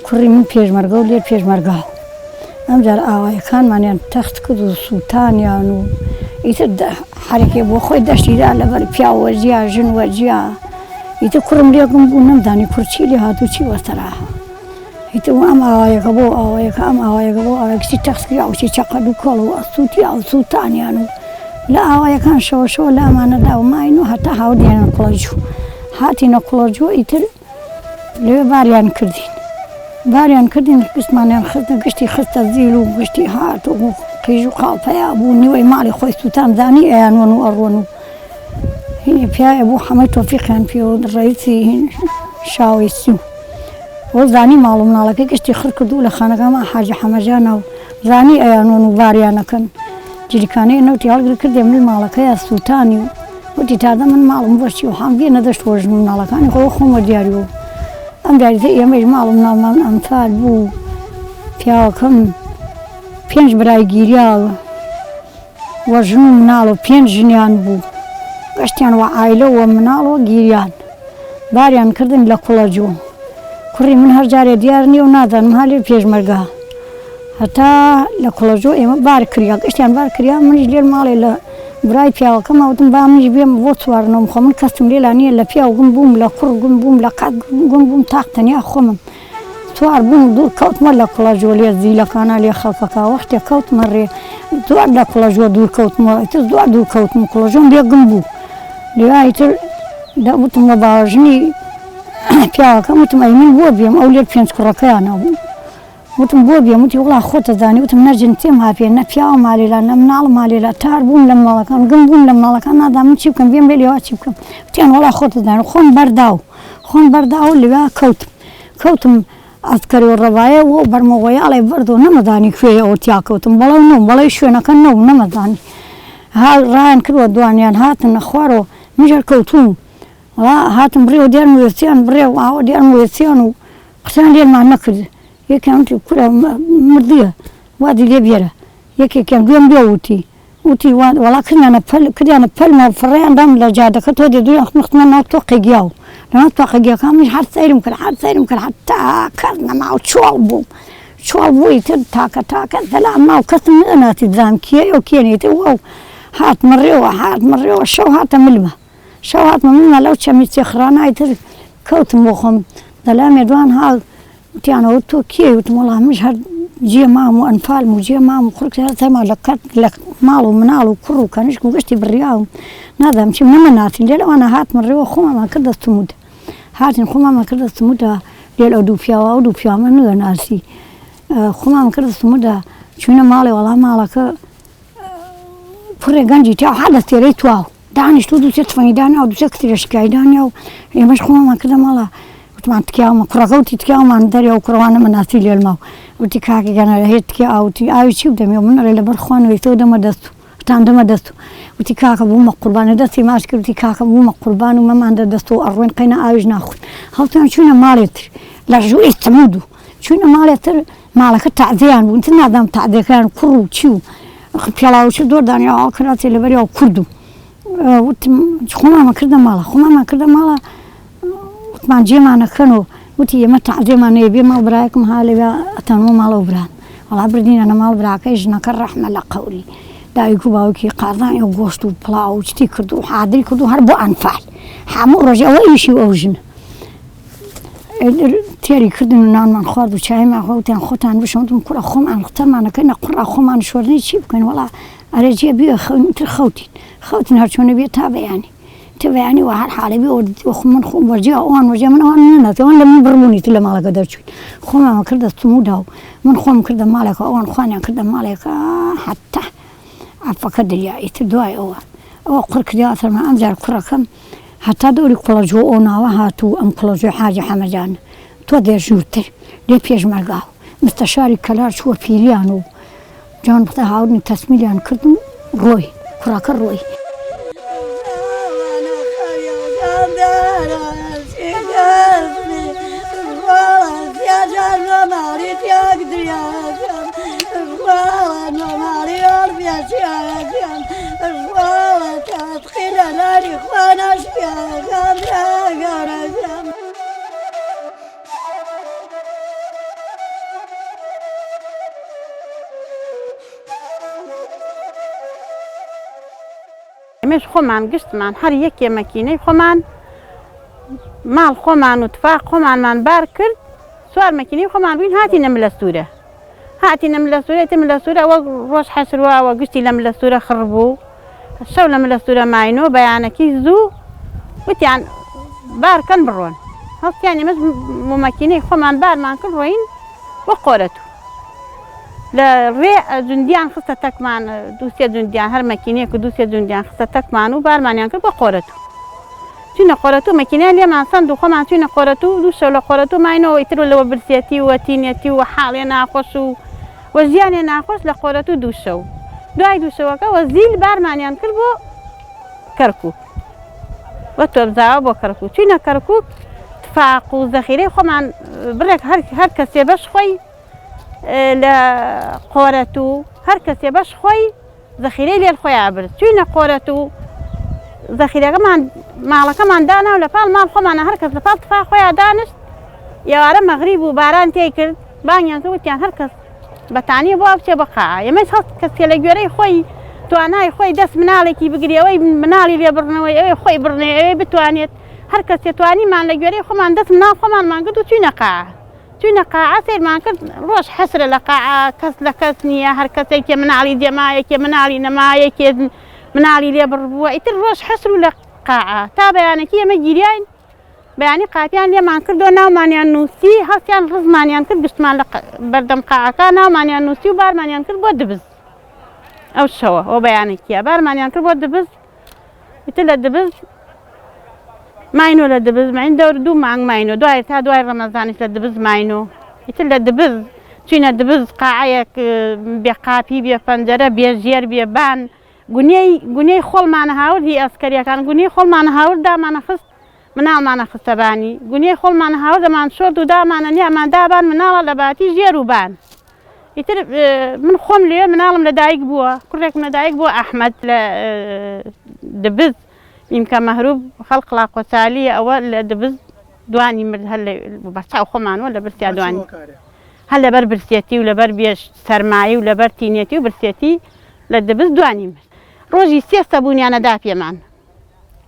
کوڕی من پێشمەرگە و لێر پێشمەرگاو ئەمجار ئاوایەکانمانیان تەخت کرد و سووتانیان و ئیتر حرەکێ بۆ خۆی دەشتیدا لەبەر پیا وەرجیا ژن وەرجیا ئیتر کوڕم لێگم بوو نەمدانی کورچی لێ هاتوو چی وەرتەراها ئیتر ئەم ئاوایەکە بۆ ئاوایەکە ئەم ئاوایەکە بۆ ئاوایەکسی تەخت کرا وچی چەقەد و کۆڵ و ئەسووتیا و سووتانیان و لە ئاوایەکان شەوە لە ئەمانەدا و ماین و هەتا هاودێنن کوڵەجوو هاتینە کوڵەجوو ئیتر لێ باریان کردین باریان کردین گشتمانیان خستە گشتی خستە زیل و گشتی هات و کەیژ و خاڵپەیا بوو نیوەی ماڵی خۆی سووتان دانی ئەیانوەن و ئەڕۆن و هینی پیاە بوو هەمەی تۆفیقیان پێوە ڕئیسی شاوێسی و زانی ماڵ و مناڵەکەی گشتی خڕ کردو لە خانەکەمان حاجی حەمەجانە و زانی ئەیانوەن و باریانەکەن جریکانەی نەوتی هەڵگر کردێ من ماڵەکەیە سووتانی و وتی تادە من ماڵم بۆشی و هەمگێ نەدەشتوە ژن مناڵەکانی خۆ خۆمە دیاریەوە ئەم دیاریتە ئێمەش ماڵ و مناڵمان ئەمسال بوو پیاوەکەم 5 برای گیریاوە وە ژن و مناڵ و 5 ژنیان بوو گەشتیان وە عایلە وە مناڵەوە گیریان باریان کردن لە کوڵەجوو کوڕی من هەر جارێ دیار نییە و نازانم هەلێ پێشمەرگا هەتا لە کوڵەجوو ئێمە بار کریا گەشتیان بار کریا منیش لێر ماڵێ لە برای پیاوەکەم ئەوتم با منیش بێم بۆ چوارنەوەم خۆ من کەسم لێلا نییە لە پیاو گوم بووم لە کوڕ گوم بووم لە قات گوم بووم تاق تەنیا خۆمم سوار بووم دوور کەوتمە لە کوڵەجوو لێ زیلەکانە لێ خەڵکەکە وەختێک کەوتمە ڕێ دوار لە کوڵەجوو دوور کەوتمەوە ئیتر دوار دوور کەوتم کوڵەجووم بێگم بوو لێوە ئیتر وتم وە باوەژنی پیاوەکەم وتم ئەی من بۆ بێم ئەو لێر 5 کوڕەکەیانە بوو وتم بۆ بێم وتی وڵا خۆتە زانی وتم نەجن تێم هاپێ نە پیاوە مالێلا نە مناڵ مالێلا تار بووم لە مناڵەکان گم بووم لە مناڵەکان نادام من چی بکەم بێم لێ لێوە چی بکەم وتیان وڵا خۆتە زانی خۆم بەرداو لێوە کەوتم ئەسکەری و ڕەوایە و بەرمەغۆیاڵێ بەردۆ نەمەزانی کوێیە ئەوە تیا کەوتم بەڵێ نەم بەڵێ شوێنەکە نەو نەمەزانی ڕایان کردوە دوانیان هاتنە خوارەوە مژەر کەوتوم هاتم بڕێوە دیارم وێستیان بڕێ و ئاوە دیارم وێستیان و قسەیان لێمان نەکرد یەکیان وتی کورە مردیە وادی لێ بێرە یەکێکیان دوێم بێ وتی وەڵا کردیانە پەلمە فڕێیاندام لە جادەکە تۆ دێ دوێن مختمە ناو تۆقی گیاو لەناو تۆقی گیاکانیش هەر سەیرم کرد حتا کەس نەما و چۆڵ بووی تر تاکە دەلا ماو کەسم نەناتی بزانم کێیە و کێنێتە وەو هاتمەڕێوە شەو هاتە ملمە ملمە لەو چەمی چێخرانای تر کەوتم بۆ خۆم دەلا مێدوان هاڵ وتیانەوە تۆ کێ وتم وەڵا منش هەر جێ مام و ئەنفالم و جێ مام و خوڕک هەرتەما لە ماڵ و مناڵ و کوڕ و کەنیشک و گشتی بڕیاوم نادام چیم نەمەناتین لێ لەوانە هاتمە ڕێوە خۆمامان کردە سموودە هاتین خۆمامان کردە سموودە لێل ئەو دوو پیاوە ئەو دوو پیاوە نوێ ناسی خۆمامان کردە سموودە چوونە ماڵێ وەڵا ماڵەکە پڕێ گەنجی تیا هەر لە تێرەی تواو دانیشت و دووسێ تفەنگی دانیا و دووسێ کتێرەشکای دانیا و ئێمەش خۆمامان کردە ماڵە وتمان تکیاومە کوڕەکە وتی تکیاومان دەرێ و کوڕەوانە مەناسی لێلماو وتی کاکە گەنەرە هێت تکیا ئاوتی ئاوی چی بدەمێ من ئەڵێ لەبەر خوانەوەی تۆ دەمە دەست و هەتان دەمە دەست و وتی کاکە بوومە قوربانە دەستی ماچ کرد وتی کاکە بوومە قوربان و مەماندە دەست و ئەڕوێن قەینە ئاویش ناخۆین هەڵتان چوونە ماڵێتر لە ژووری سەمود و چوونە ماڵێتر ماڵەکە تەعزیەیان بوو تر نادام تەعزیەکەیان کوڕ و چی و پێڵاوچی دۆر دانیا هەڵکراچێ لەبەریەوە کورد و وتم خۆمامان کردە ماڵە وتمان جێمانەکەنەوە وتی ئێمە تەعزیەمان هەیە بێ ماڵ برایەکم ها لەوێ ئەتەنەوە ماڵەوە بران وەڵا بردینەنە ماڵ براکەی ژنەکە ڕەحمە لە قەولی دایک و باوکی قازانی و گۆشت و پڵاو و چتی کرد و حادری کرد و هەر بۆ ئەنفال هەموو ڕۆژێ ئەوە ئیشی و ئەو ژنە تێری کردن و نانمان خوارد و چایمان خۆتیان خۆتان بشەن وتم کوڕە خۆمان قوتەمانەکەینە قوڕا خۆمان شۆرنەی چی بکەین وەڵا ئەرێ جێ بێ خەوتین هەرچۆنە بێت تا بەیانی تبعني وهر حالي بيود وخمن خم ورجع وان وجا من وان من وان لم برموني تلا مالك درجوي خم ما كرد الصمود من خم كرد مالك وان خواني كرد مالك حتى عفكد لي يتدواي او قرك دي اثر ما انزل كركم حتى دوري كلاجو اونا وهاتو ام كلاجو حاجه حمجان تو دير جوتر لي بيج مرغاو مستشاري كلار شو بيريانو جان بتهاودني تسميليان كردم روي كراك روي ئێمەش خۆمان گشتمان هەر یەکێ مەکینەی خۆمان ماڵ خۆمان و تفاق خۆمانمان بار کرد سوار مەکینەی خۆمان بووین هاتینە ملەستورە هاتینە ملەستورە ئێتر ملەستورە ئەوە ڕۆژ حەسرووەوە گشتی لە ملەستورە خڕ بوو شەو لە ملەستورە ماینۆ بەیانەکەی زوو وتیان بارکەن بڕۆن هەڵستیان ئێمەش مەکینەی خۆمان بارمان کرد ڕۆین بۆ قۆرەتوو لە ڕێ جوندیان خستە تەکمان دووسێ جوندیان هەر مەکینەیەک و دووسێ جوندیان خستە تەکمان و بارمانیان کرد بۆ قۆرەتوو چوونە قۆرەتوو مەکینەیان لێمان سەند و خۆمان چوونە قۆرەتوو دوو شەو لە قۆرەتوو ماینەوە ئیتر لەوە برسێتی و وەتینێتی و حاڵێ ناخۆش و وەژیانێ ناخۆش لە قۆرەتوو دوو شەو دوای دوو شەوەکەوە زیل بارمانیان کرد بۆ کەرکووک بە تۆبزاوە بۆ کەرکووک چوونە کەرکووک تفاق و زەخیرەی خۆمان بڕێک هەر کەسێ بەش خۆی لە قۆرەتوو هەر کەسێ بەش خۆی زەخیرەی لێر خۆیان برد چوونە قۆرەتوو زەخیرەکەمان ماڵەکەمان دانا و لە پاڵ ماڵ خۆمانە هەر کەس لە پاڵ تفاق خۆیان دانشت ئێوارە مەغریب و باران تێی کرد بانگیان کرد وتیان هەر کەس بەتانیە بۆ بچێ بە قاعە ئێمەش هەڵ کەسێ لە گوێرەی خۆی توانای خۆی دەست مناڵێکی بگری ئەوەی مناڵی لێبڕنەوەی ئەوەی خۆی بڕنێ ئەوەی بتوانێت هەر کەسێ توانیمان لە گوێرەی خۆمان دەست مناڵ خۆمانمان کرد و چوونە قاعە چوونە قاعە سیرمان کرد ڕۆژ حەسرە لە قاعە کەس لە کەس نییە هەر کەسێکێ مناڵی دێمایەکێ مناڵی نەمایەکێ مناڵی لێبڕ بووە ئیتر ڕۆژ حەسر و لە قاعە تا بەیانێکی ئێمە گیریان بەیانی قاپیان لێمان کردو ناومانیان نووسی هەستیان ڕزمانیان کرد گشتمان لە بەردەم قاعەکە ناومانیان نووسی و بارمانیان کرد بۆ دبز ئەو شەوە ئەو بەیانێکیە بارمانیان کرد بۆ دبز ئیتر لە دبز ماینۆ لە دبز ماین دەور دوو مانگ ماینۆ دوای تا دوای ڕەمەزانیش لە دبز ماینۆ ئیتر لە دبز چوینە دبز قاعەیەک بێ قاپی بێ پەنجەرە بێ ژێر بێ بان گونەی خۆڵمانە هاورد هی ئەسکەریەکان گونەی خۆڵمانە هاورد دامانە خست مناڵمانە خستە بانی گونەی خۆڵمانە هاورد دەمان شۆرد و دامانە نیامان دابان مناڵە لە باتی ژێر و بان ئیتر من خۆم لێ مناڵم لە دایک بووە کوڕێکم لە دایک بووە ئەحمەد لە دبز میمکە مەهروب خەڵق لاقۆچالی ئەوە لە دبز دوانی مرد هەر بەچاو خۆمانەوە لە برسیا دوانی هەر لەبەر برسێتی و لەبەر بێش سەرمایی و لەبەر تینێتی و برسێتی لە دبز دوانی مرد ڕۆژی سێستە بوونیانەدا پێمان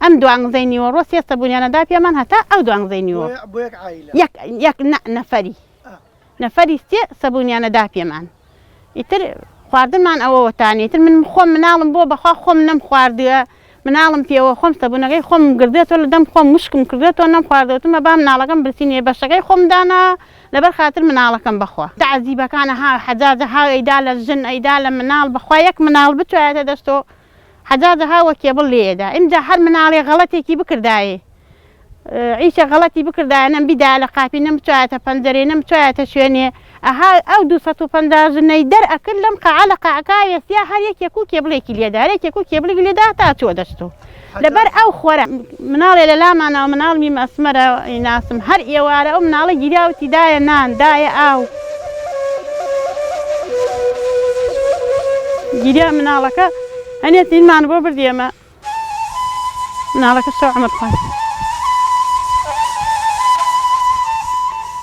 ئەم دوانزەی نیوەڕۆ سێستە بوونیانەدا پێمان هەتا ئەو دوانزەی نیوە یەک نەفەری سێ سەبوونیانەدا پێمان ئیتر خواردنمان ئەوەوەتانی ئیتر من خۆم مناڵم بۆ بەخوا خۆم نەم خواردووە مناڵم پێوە خۆم سەبوونەکەی خۆم گردێتەوە لە دەم خۆم مشکم کردێتەوە نەم خواردەوەتمە با مناڵەکەم برسینێ بەشەکەی خۆم دانا لەبەر خاتر مناڵەکەم بەخوا تەعزیبەکانە ها حەجاجە ها ئەیدا لە ژن ئەیدا لە مناڵ بەخوا یەک مناڵ بتوایەتە دەستەوە حەجاجە هاوە کێبڵ لێدا ئینجا هەر مناڵێ غەڵەتێکی بکردایێ عیشە غەڵەتی بکردایە نەم بیدا لە قاپی نەم بتوایەتە پەنجەرێ نەم بتوایەتە شوێنێ ئەها ئەو 250 ژنەی دەرئەکرد لەم قاعە لە قاعەکە وێستیا هەر یەکێک و کێبڵێکی لێدا هەر یەکێک و کێبڵێکی لێدا تا چۆ دەستەوە لەبەر ئەو خۆرە مناڵێ لە لامانەوە مناڵمی مەسمەرە ناسم هەر ئێوارە ئەو مناڵە گیراوتی دایە نان دایە ئاو گیریا مناڵەکە هەنێت ئینمان بۆ بردێمە مناڵەکە شەو عەمر خواست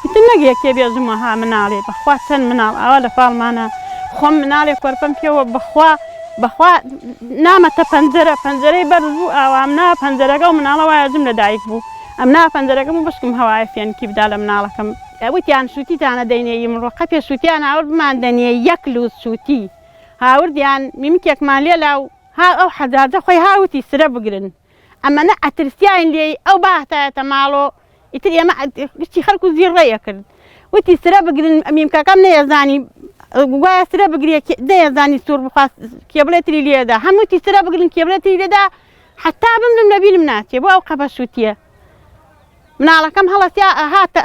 ئیتر نەک یەکێ بێژمەوە ها مناڵێ بەخوا چەند مناڵ ئەوە لە پاڵمانە خۆم مناڵێک وەرپەم پێوە بەخوا نامەتە پەنجەرەی بەرز بوو ئاوام نا پەنجەرەکە و مناڵە وایە ژم لە دایک بوو ئەم نا پەنجەرەکەم و بشکم هەوای فێنکی بدا لە مناڵەکەم وتیان شووتیتانە دەینێ مرۆقە پێ شووتیان هاورد بمان دەنێ یەک لووس شووتی هاوردیان میمکێکمان لێ لاو ها ئەو حەجاجە خۆی هاوتی سرە بگرن ئەمەنە ئەترسیان لێ ئەو باتایەتە ماڵۆ ئیتر ئێمە گشتی خەڵک و زیڕەیە کرد وتی سرە بگرن میمکەکەم نەیەزانی وایە سرە بگرێ نەیەزانی سوور بخواست کێبڵێتری لێدا هەمووتی سرە بگرن کێبڵێتری لێدا حتا بمرم لەبیرم ناچێ بۆ ئەو قەبە شووتیە مناڵەکەم هەڵەسیا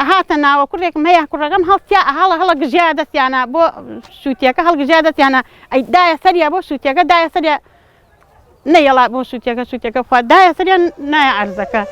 هاتە ناوە کوڕێکم هەیە کوڕەکەم هەڵسیا هەڵە گژیا دەستیانە بۆ شووتیەکە هەڵگژیا دەستیانە ئەی دایە سەریە بۆ شووتیەکە دایە سەریە نەیەڵا بۆ شووتیەکە خوا دایە سەریان نایە عەرزەکە